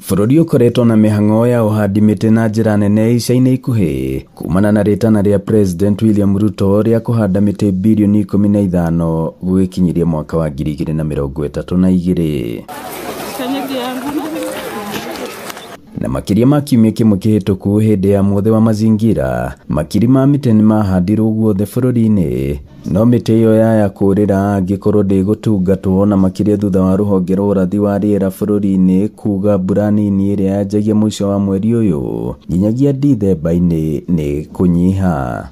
Bũrũri ũkoretwo na mĩhang'o ya ũhandi mĩtĩ na njĩra nene ica-inĩ ikuhĩ kumana na rĩtana rĩa President William Ruto rĩa kũhanda mĩtĩ bilioni 15 gũgĩkinyiria mwaka wa 2032. Na makĩria ma kiumia kĩmwe kĩhĩtũku hĩndĩ ya mũthĩ wa mazingira, makiri ma mĩtĩ nĩmahandirwo guothe bũrũri-inĩ, no mĩtĩ ĩyo yaya kũrĩra angĩkorwo ndĩgũtungatwo, na makĩria thutha wa rũhonge rwa ũrathi wa rĩera bũrũri-inĩ kuga mbura nini ĩrĩa yanjagia mũico wa mweri ũyũ nginyagia Dithemba-inĩ nĩ kũnyiha.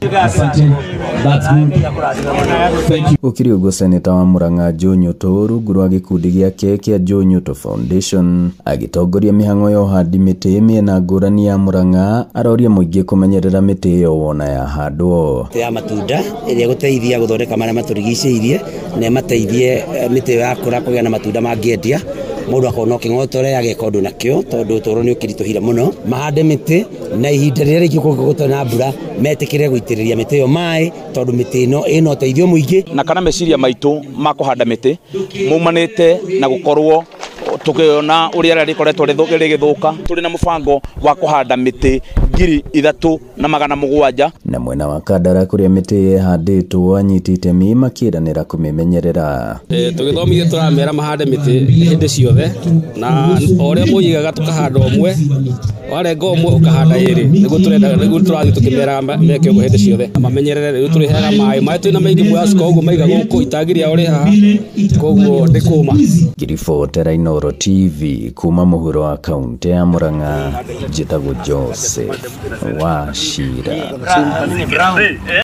Gũkĩrĩ ũguo, seneta wa Murang'a Joe Nyoto rungu rwa gĩkundi gĩake kĩa Joe Nyoto Foundation agĩtongoria mĩhang'o ya ũhandi mĩtĩ mĩena ngũrani ya Murang'a, aroria mũingĩ kũmenyerera mĩtĩ ĩyo wona yahandwo. Ya matunda ĩrĩa gũteithia gũthondeka marĩa matũrigicĩirie na mateithie mĩtĩ yakũra kũgĩa na matunda mangĩendia, mũndũ akona kĩng'otore ageka ũndũ nakĩo, tondũ ũtũũro nĩ ũkĩritũhire mũno. Mahande mĩtĩ na ihinda rĩrĩa rĩngĩ gũgũtana na mbura metĩkĩre gũitĩrĩria mĩtĩ ĩyo maĩ, tondũ mĩtĩ ĩno ĩna ũteithio mũingĩ. Na kana meciria maitũ ma kũhanda mĩtĩ maumanĩte na gũkorwo tukiona ũrĩa rĩkoretwo rĩgĩthũka. Tũrĩ na mũbango wa kũhanda mĩtĩ 3,700. Na mwena wa Kandara kũrĩa mĩtĩ ĩhandĩtwo anyiti itemi makĩranĩra kũmĩmenyerera. Tũgĩthomithia tũramera mahande mĩtĩ hĩndĩ ciothe, na ũrĩa mũigaga tũkahanda ũmwe, warenga ũmwe ũkahanda ĩrĩ, nĩguo tũrathiĩ tũkĩmera meke ũguo hĩndĩ ciothe. Mamenyerere rĩu tũrĩheaga maĩ twĩna maingĩ mũyacuka ũguo maiga gũkũ itagĩria ũrĩ haha, koguo ndĩkũma. Ngiriboti Inooro TV kuma mũhuro wa kaunti ya Murang'a, njĩtagwo Joseph Wachira.